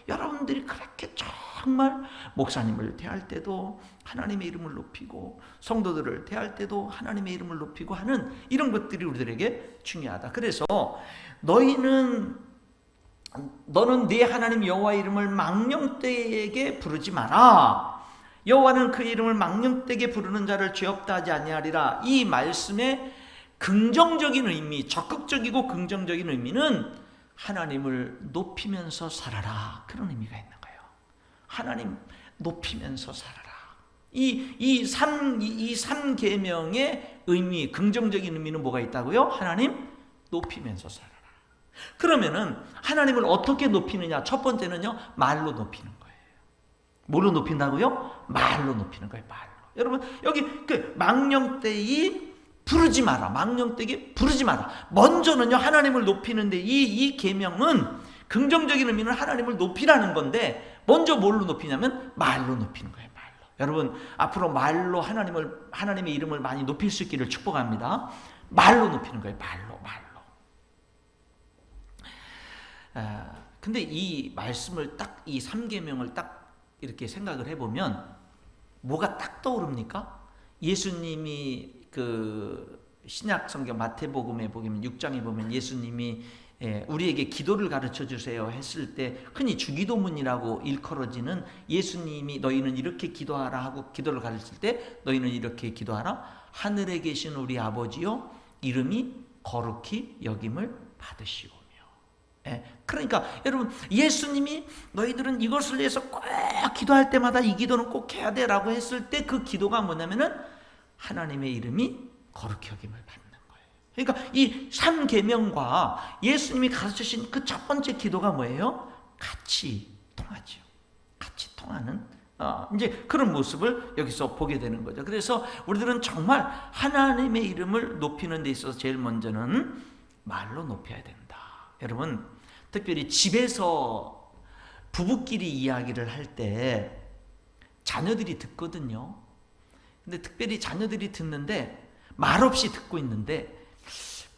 여러분들이 그렇게 정말 목사님을 대할 때도 하나님의 이름을 높이고 성도들을 대할 때도 하나님의 이름을 높이고 하는 이런 것들이 우리들에게 중요하다. 그래서 너는 네 하나님 여호와 이름을 망령되게 부르지 마라. 여호와는 그 이름을 망령되게 부르는 자를 죄 없다 하지 아니하리라. 이 말씀의 긍정적인 의미, 적극적이고 긍정적인 의미는 하나님을 높이면서 살아라, 그런 의미가 있는 거예요. 하나님 높이면서 살아라. 이 3계명의 의미, 긍정적인 의미는 뭐가 있다고요? 하나님 높이면서 살아라. 그러면은 하나님을 어떻게 높이느냐? 첫 번째는요, 말로 높이는 거예요. 뭘로 높인다고요? 말로 높이는 거예요. 말로. 여러분, 여기 그 망령되이 부르지 마라. 망령되게 부르지 마라. 먼저는요, 하나님을 높이는데 이 계명은 긍정적인 의미는 하나님을 높이라는 건데, 먼저 뭘로 높이냐면 말로 높이는 거예요. 말로. 여러분, 앞으로 말로 하나님의 이름을 많이 높일 수 있기를 축복합니다. 말로 높이는 거예요. 말로. 근데 이 말씀을 딱, 이 3계명을 딱 이렇게 생각을 해보면 뭐가 딱 떠오릅니까? 예수님이 그 신약 성경 마태복음에 보면 6장에 보면 예수님이 우리에게 기도를 가르쳐 주세요 했을 때 흔히 주기도문이라고 일컬어지는, 예수님이 너희는 이렇게 기도하라 하고 기도를 가르칠 때 너희는 이렇게 기도하라. 하늘에 계신 우리 아버지요, 이름이 거룩히 여김을 받으시오며. 그러니까 여러분, 예수님이 너희들은 이것을 위해서 꼭 기도할 때마다 이 기도는 꼭 해야 돼 라고 했을 때 그 기도가 뭐냐면은 하나님의 이름이 거룩히 여김을 받는 거예요. 그러니까 이 3계명과 예수님이 가르치신 그 첫 번째 기도가 뭐예요? 같이 통하죠. 같이 통하는 이제 그런 모습을 여기서 보게 되는 거죠. 그래서 우리들은 정말 하나님의 이름을 높이는 데 있어서 제일 먼저는 말로 높여야 된다. 여러분, 특별히 집에서 부부끼리 이야기를 할 때 자녀들이 듣거든요. 근데 특별히 자녀들이 듣는데 말없이 듣고 있는데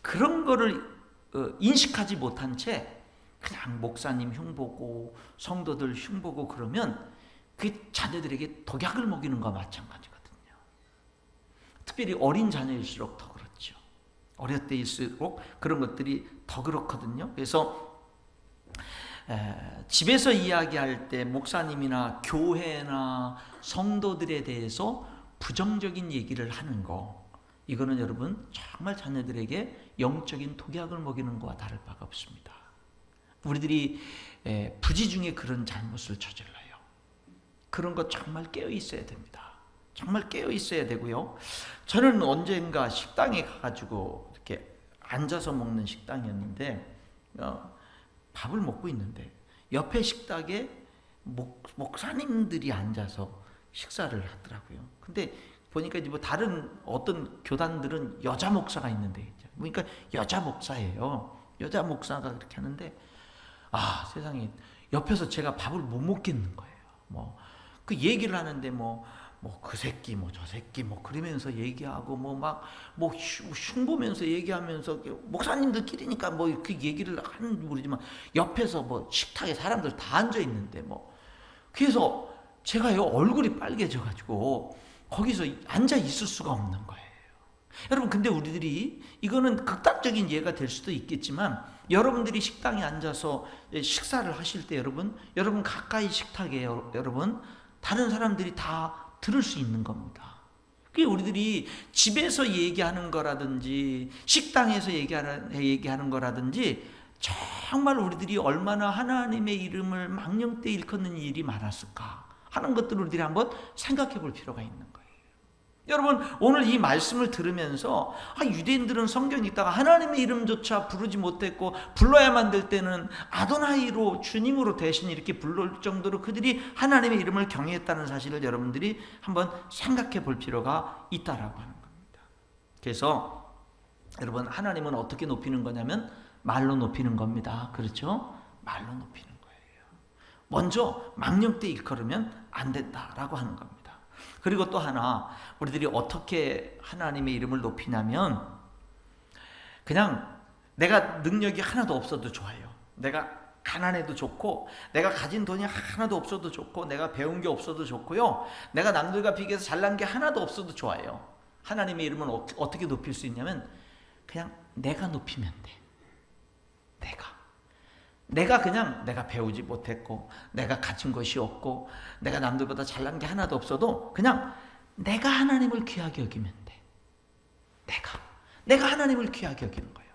그런 거를 인식하지 못한 채 그냥 목사님 흉보고 성도들 흉보고 그러면 그 자녀들에게 독약을 먹이는 것과 마찬가지거든요. 특별히 어린 자녀일수록 더 그렇죠. 어릴 때일수록 그런 것들이 더 그렇거든요. 그래서 집에서 이야기할 때 목사님이나 교회나 성도들에 대해서 부정적인 얘기를 하는 거, 이거는 여러분 정말 자녀들에게 영적인 독약을 먹이는 것과 다를 바가 없습니다. 우리들이 부지 중에 그런 잘못을 저질러요. 그런 거 정말 깨어 있어야 됩니다. 정말 깨어 있어야 되고요. 저는 언젠가 식당에 가가지고 이렇게 앉아서 먹는 식당이었는데 밥을 먹고 있는데 옆에 식탁에 목사님들이 앉아서 식사를 하더라고요. 근데 보니까 이제 뭐 다른 어떤 교단들은 여자 목사가 있는데, 그러니까 여자 목사예요. 여자 목사가 그렇게 하는데, 세상에, 옆에서 제가 밥을 못 먹겠는 거예요. 그 얘기를 하는데 그 새끼, 저 새끼, 그러면서 얘기하고, 흉보면서 얘기하면서, 목사님들끼리니까 그 얘기를 하는지 모르지만, 옆에서 식탁에 사람들 다 앉아있는데, 그래서 제가요, 얼굴이 빨개져가지고, 거기서 앉아 있을 수가 없는 거예요. 여러분, 근데 우리들이, 이거는 극단적인 예가 될 수도 있겠지만, 여러분들이 식당에 앉아서 식사를 하실 때 여러분 가까이 식탁에 여러분, 다른 사람들이 다 들을 수 있는 겁니다. 그게 우리들이 집에서 얘기하는 거라든지 식당에서 얘기하는 거라든지 정말 우리들이 얼마나 하나님의 이름을 망령되 일컫는 일이 많았을까 하는 것들을 우리들이 한번 생각해 볼 필요가 있는 거예요. 여러분, 오늘 이 말씀을 들으면서 유대인들은 성경 읽다가 하나님의 이름조차 부르지 못했고 불러야만 될 때는 아도나이로, 주님으로 대신 이렇게 부를 정도로 그들이 하나님의 이름을 경외했다는 사실을 여러분들이 한번 생각해 볼 필요가 있다라고 하는 겁니다. 그래서 여러분, 하나님은 어떻게 높이는 거냐면 말로 높이는 겁니다. 그렇죠? 말로 높이는 거예요. 먼저 망령되 일컬으면 안 된다라고 하는 겁니다. 그리고 또 하나, 우리들이 어떻게 하나님의 이름을 높이냐면, 그냥 내가 능력이 하나도 없어도 좋아요. 내가 가난해도 좋고, 내가 가진 돈이 하나도 없어도 좋고, 내가 배운 게 없어도 좋고요, 내가 남들과 비교해서 잘난 게 하나도 없어도 좋아요. 하나님의 이름을 어떻게 높일 수 있냐면 그냥 내가 높이면 돼. 내가 배우지 못했고, 내가 가진 것이 없고, 내가 남들보다 잘난 게 하나도 없어도 그냥 내가 하나님을 귀하게 여기면 돼. 내가 하나님을 귀하게 여기는 거예요.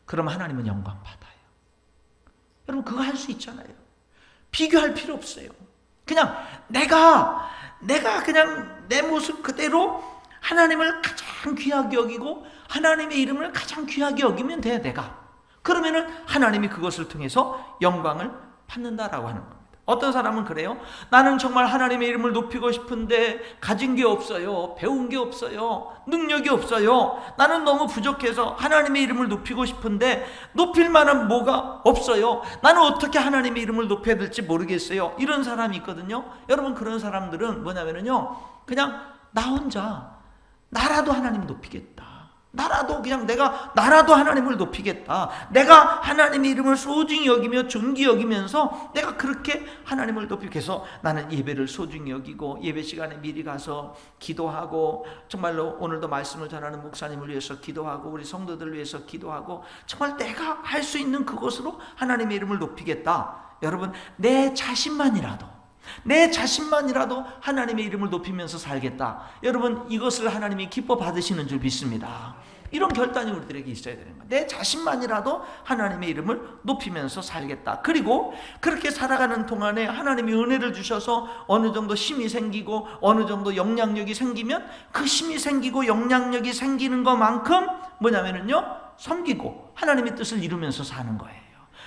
그럼 하나님은 영광 받아요. 여러분, 그거 할 수 있잖아요. 비교할 필요 없어요. 그냥 내가 그냥 내 모습 그대로 하나님을 가장 귀하게 여기고 하나님의 이름을 가장 귀하게 여기면 돼. 그러면은 하나님이 그것을 통해서 영광을 받는다라고 하는 겁니다. 어떤 사람은 그래요. 나는 정말 하나님의 이름을 높이고 싶은데 가진 게 없어요. 배운 게 없어요. 능력이 없어요. 나는 너무 부족해서 하나님의 이름을 높이고 싶은데 높일 만한 뭐가 없어요. 나는 어떻게 하나님의 이름을 높여야 될지 모르겠어요. 이런 사람이 있거든요. 여러분, 그런 사람들은 뭐냐면요, 그냥 나 혼자 나라도 하나님 높이겠다. 나라도 하나님을 높이겠다. 내가 하나님의 이름을 소중히 여기며 존귀 여기면서 내가 그렇게 하나님을 높이기 위해서 나는 예배를 소중히 여기고, 예배 시간에 미리 가서 기도하고, 정말로 오늘도 말씀을 전하는 목사님을 위해서 기도하고, 우리 성도들을 위해서 기도하고, 정말 내가 할 수 있는 그것으로 하나님의 이름을 높이겠다. 여러분, 내 자신만이라도 하나님의 이름을 높이면서 살겠다. 여러분, 이것을 하나님이 기뻐 받으시는 줄 믿습니다. 이런 결단이 우리들에게 있어야 되는 거예요. 내 자신만이라도 하나님의 이름을 높이면서 살겠다. 그리고 그렇게 살아가는 동안에 하나님이 은혜를 주셔서 어느 정도 힘이 생기고 어느 정도 영향력이 생기면 그 힘이 생기고 영향력이 생기는 것만큼 뭐냐면요, 섬기고 하나님의 뜻을 이루면서 사는 거예요.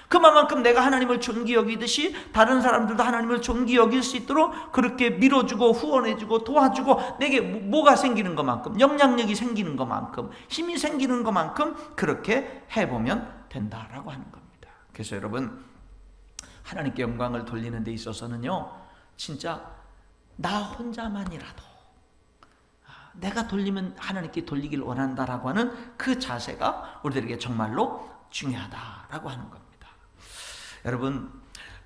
그만큼 내가 하나님을 존귀 여기듯이 다른 사람들도 하나님을 존귀 여길 수 있도록 그렇게 밀어주고 후원해주고 도와주고, 내게 뭐가 생기는 것만큼, 영향력이 생기는 것만큼, 힘이 생기는 것만큼 그렇게 해보면 된다라고 하는 겁니다. 그래서 여러분, 하나님께 영광을 돌리는 데 있어서는요, 진짜 나 혼자만이라도 내가 돌리면 하나님께 돌리길 원한다라고 하는 그 자세가 우리들에게 정말로 중요하다라고 하는 겁니다. 여러분,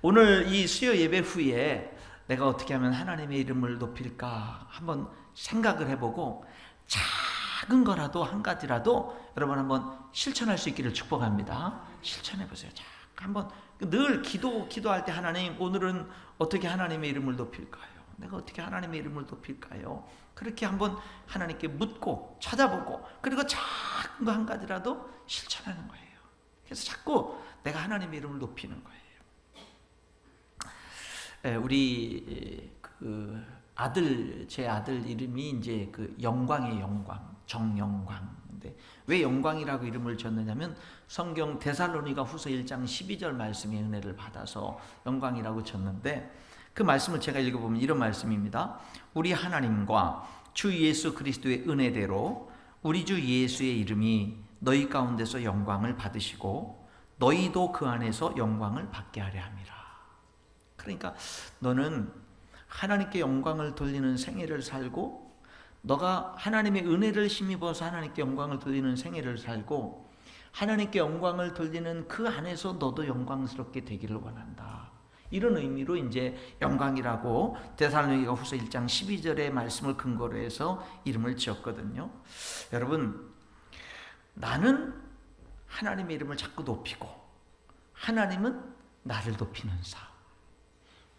오늘 이 수요 예배 후에 내가 어떻게 하면 하나님의 이름을 높일까 한번 생각을 해보고, 작은 거라도 한 가지라도 여러분 한번 실천할 수 있기를 축복합니다. 실천해보세요. 한번 늘 기도할 때, 하나님, 오늘은 어떻게 하나님의 이름을 높일까요? 내가 어떻게 하나님의 이름을 높일까요? 그렇게 한번 하나님께 묻고 찾아보고, 그리고 작은 거 한 가지라도 실천하는 거예요. 그래서 자꾸 내가 하나님의 이름을 높이는 거예요. 우리 제 아들 이름이 이제 그 영광의 영광, 정영광. 근데 왜 영광이라고 이름을 졌느냐면 성경 데살로니가 후서 1장 12절 말씀의 은혜를 받아서 영광이라고 졌는데, 그 말씀을 제가 읽어보면 이런 말씀입니다. 우리 하나님과 주 예수 그리스도의 은혜대로 우리 주 예수의 이름이 너희 가운데서 영광을 받으시고 너희도 그 안에서 영광을 받게 하려 함이라. 그러니까 너는 하나님께 영광을 돌리는 생애를 살고, 너가 하나님의 은혜를 힘입어서 하나님께 영광을 돌리는 생애를 살고, 하나님께 영광을 돌리는 그 안에서 너도 영광스럽게 되기를 원한다. 이런 의미로 이제 영광이라고 데살로니가 후서 1장 12절의 말씀을 근거로 해서 이름을 지었거든요. 여러분, 나는 하나님의 이름을 자꾸 높이고 하나님은 나를 높이는 삶,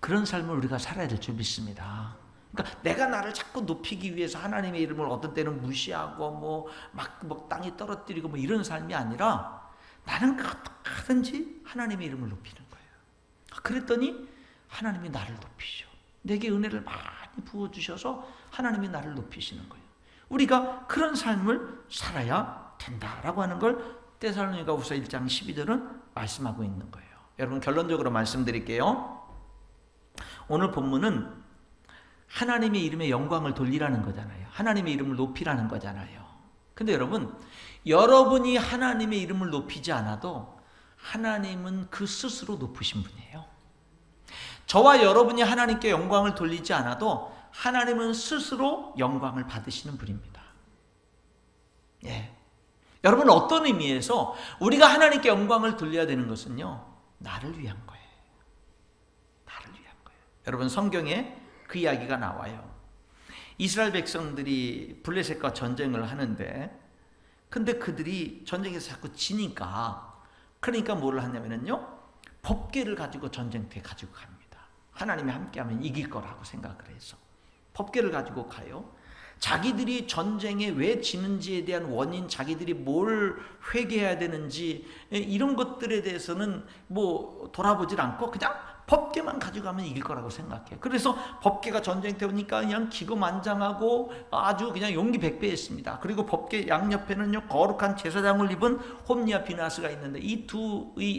그런 삶을 우리가 살아야 될 줄 믿습니다. 그러니까 내가 나를 자꾸 높이기 위해서 하나님의 이름을 어떤 때는 무시하고 막 땅에 떨어뜨리고 이런 삶이 아니라, 나는 어떻게든지 하나님의 이름을 높이는 거예요. 그랬더니 하나님이 나를 높이셔. 내게 은혜를 많이 부어주셔서 하나님이 나를 높이시는 거예요. 우리가 그런 삶을 살아야 된다라고 하는 걸 데살로니가 후서 1장 12절은 말씀하고 있는 거예요. 여러분, 결론적으로 말씀드릴게요. 오늘 본문은 하나님의 이름의 영광을 돌리라는 거잖아요. 하나님의 이름을 높이라는 거잖아요. 근데 여러분, 여러분이 하나님의 이름을 높이지 않아도 하나님은 그 스스로 높으신 분이에요. 저와 여러분이 하나님께 영광을 돌리지 않아도 하나님은 스스로 영광을 받으시는 분입니다. 예. 여러분, 어떤 의미에서 우리가 하나님께 영광을 돌려야 되는 것은요, 나를 위한 거예요. 나를 위한 거예요. 여러분, 성경에 그 이야기가 나와요. 이스라엘 백성들이 블레셋과 전쟁을 하는데, 근데 그들이 전쟁에서 자꾸 지니까, 그러니까 뭐를 하냐면요, 법궤를 가지고 전쟁터에 가지고 갑니다. 하나님이 함께하면 이길 거라고 생각을 해서 법궤를 가지고 가요. 자기들이 전쟁에 왜 지는지에 대한 원인, 자기들이 뭘 회개해야 되는지 이런 것들에 대해서는 뭐 돌아보질 않고 그냥 법궤만 가져가면 이길 거라고 생각해요. 그래서 법궤가 전쟁터에 오니까 그냥 기고만장하고 아주 그냥 용기 백배했습니다. 그리고 법궤 양옆에는요, 거룩한 제사장을 입은 홈리와 비나스가 있는데, 이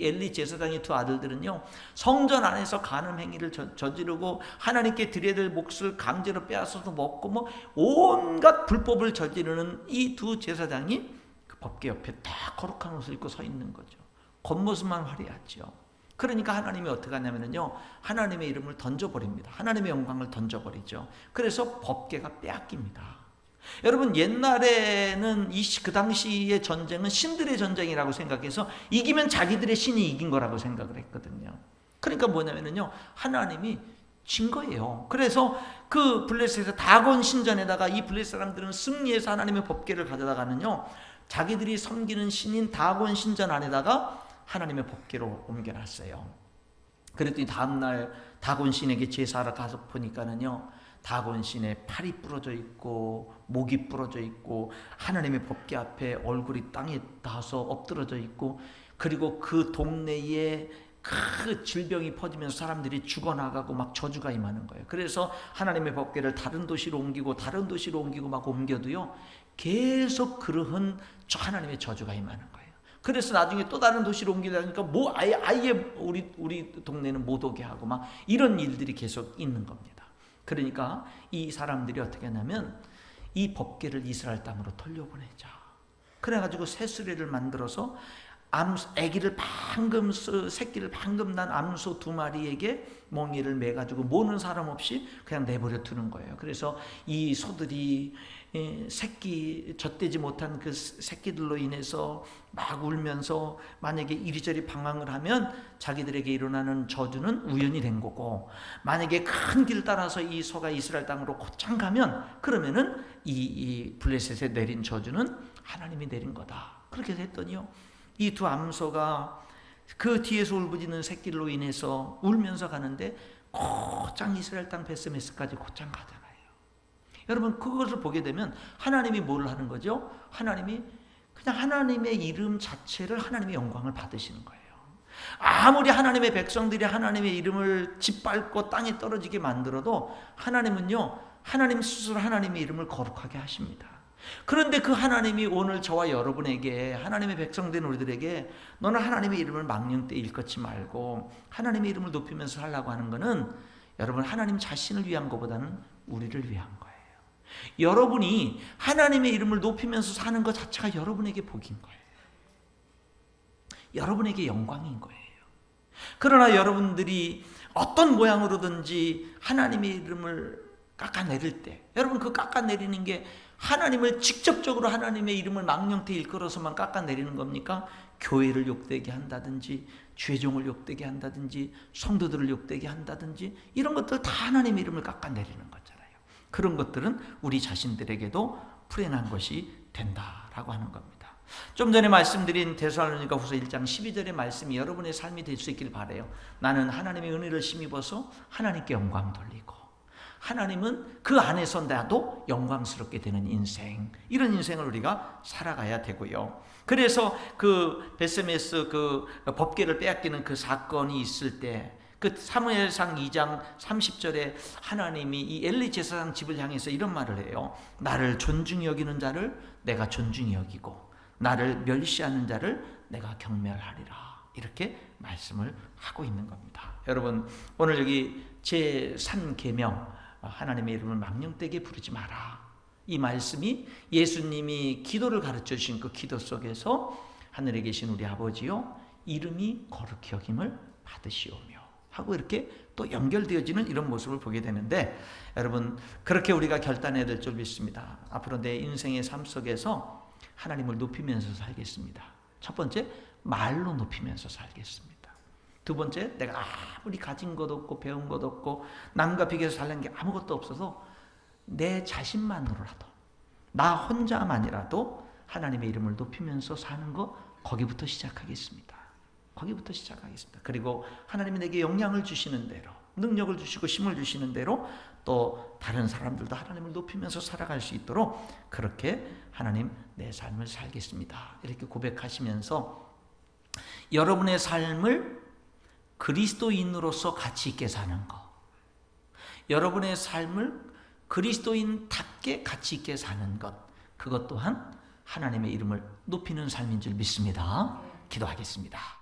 엘리 제사장의 두 아들들은요, 성전 안에서 간음 행위를 저지르고 하나님께 드려야 될 몫을 강제로 빼앗아서 먹고 뭐 온갖 불법을 저지르는 이 두 제사장이 그 법궤 옆에 딱 거룩한 옷을 입고 서 있는 거죠. 겉모습만 화려하죠. 그러니까 하나님이 어떻게 하냐면요, 하나님의 이름을 던져버립니다. 하나님의 영광을 던져버리죠. 그래서 법궤가 빼앗깁니다. 여러분, 옛날에는 그 당시의 전쟁은 신들의 전쟁이라고 생각해서 이기면 자기들의 신이 이긴 거라고 생각을 했거든요. 그러니까 뭐냐면요, 하나님이 진 거예요. 그래서 그 블레셋에서 다곤 신전에다가 이 블레셋 사람들은 승리해서 하나님의 법궤를 가져다가는요, 자기들이 섬기는 신인 다곤 신전 안에다가 하나님의 법궤로 옮겨놨어요. 그랬더니 다음날 다곤 신에게 제사하러 가서 보니까는요, 다곤 신의 팔이 부러져 있고 목이 부러져 있고 하나님의 법궤 앞에 얼굴이 땅에 닿아서 엎드러져 있고, 그리고 그 동네에 그 질병이 퍼지면서 사람들이 죽어나가고 막 저주가 임하는 거예요. 그래서 하나님의 법궤를 다른 도시로 옮기고 다른 도시로 옮기고 막 옮겨도요, 계속 그러한 하나님의 저주가 임하는 거예요. 그래서 나중에 또 다른 도시로 옮기다 보니까 뭐 아예 우리 동네는 못 오게 하고 막 이런 일들이 계속 있는 겁니다. 그러니까 이 사람들이 어떻게 하냐면 이 법궤를 이스라엘 땅으로 돌려보내자. 그래가지고 새수레를 만들어서 새끼를 방금 난 암소 2마리에게 멍이를 매가지고 모는 사람 없이 그냥 내버려 두는 거예요. 그래서 이 소들이 젖대지 못한 그 새끼들로 인해서 막 울면서 만약에 이리저리 방황을 하면 자기들에게 일어나는 저주는 우연이 된 거고, 만약에 큰 길 따라서 이 소가 이스라엘 땅으로 곧장 가면 그러면은 이 블레셋에 내린 저주는 하나님이 내린 거다. 그렇게 됐더니요, 이 두 암소가 그 뒤에서 울부짖는 새끼로 인해서 울면서 가는데 곧장 이스라엘 땅 베스메스까지 곧장 가잖아요. 여러분, 그것을 보게 되면 하나님이 뭘 하는 거죠? 하나님이 그냥 하나님의 이름 자체를 하나님의 영광을 받으시는 거예요. 아무리 하나님의 백성들이 하나님의 이름을 짓밟고 땅에 떨어지게 만들어도 하나님은요, 하나님 스스로 하나님의 이름을 거룩하게 하십니다. 그런데 그 하나님이 오늘 저와 여러분에게, 하나님의 백성된 우리들에게, 너는 하나님의 이름을 망령되이 일컫지 말고 하나님의 이름을 높이면서 살라고 하는 것은, 여러분, 하나님 자신을 위한 것보다는 우리를 위한 거예요. 여러분이 하나님의 이름을 높이면서 사는 것 자체가 여러분에게 복인 거예요. 여러분에게 영광인 거예요. 그러나 여러분들이 어떤 모양으로든지 하나님의 이름을 깎아내릴 때, 여러분, 그 깎아내리는 게 하나님을 직접적으로 하나님의 이름을 망령되이 일컬어서만 깎아내리는 겁니까? 교회를 욕되게 한다든지, 죄종을 욕되게 한다든지, 성도들을 욕되게 한다든지, 이런 것들 다 하나님의 이름을 깎아내리는 거잖아요. 그런 것들은 우리 자신들에게도 풀어난 것이 된다라고 하는 겁니다. 좀 전에 말씀드린 데살로니가 후서 1장 12절의 말씀이 여러분의 삶이 될 수 있길 바라요. 나는 하나님의 은혜를 힘입어서 하나님께 영광 돌리고, 하나님은 그 안에서 나도 영광스럽게 되는 인생, 이런 인생을 우리가 살아가야 되고요. 그래서 그 베스메스 그 법궤를 빼앗기는 그 사건이 있을 때, 그 사무엘상 2장 30절에 하나님이 이 엘리 제사장 집을 향해서 이런 말을 해요. 나를 존중히 여기는 자를 내가 존중히 여기고 나를 멸시하는 자를 내가 경멸하리라. 이렇게 말씀을 하고 있는 겁니다. 여러분, 오늘 여기 제3계명, 하나님의 이름을 망령되게 부르지 마라, 이 말씀이 예수님이 기도를 가르쳐 주신 그 기도 속에서 하늘에 계신 우리 아버지요, 이름이 거룩히 여김을 받으시오며 하고 이렇게 또 연결되어지는 이런 모습을 보게 되는데, 여러분, 그렇게 우리가 결단해야 될 줄 믿습니다. 앞으로 내 인생의 삶 속에서 하나님을 높이면서 살겠습니다. 첫 번째, 말로 높이면서 살겠습니다. 두 번째, 내가 아무리 가진 것 없고 배운 것 없고 남과 비교해서 잘난 게 아무것도 없어서 내 자신만으로라도, 나 혼자만이라도 하나님의 이름을 높이면서 사는 거, 거기부터 시작하겠습니다. 거기부터 시작하겠습니다. 그리고 하나님이 내게 영향을 주시는 대로, 능력을 주시고 힘을 주시는 대로 또 다른 사람들도 하나님을 높이면서 살아갈 수 있도록 그렇게 하나님 내 삶을 살겠습니다. 이렇게 고백하시면서 여러분의 삶을 그리스도인으로서 가치 있게 사는 것, 여러분의 삶을 그리스도인답게 가치 있게 사는 것, 그것 또한 하나님의 이름을 높이는 삶인 줄 믿습니다. 기도하겠습니다.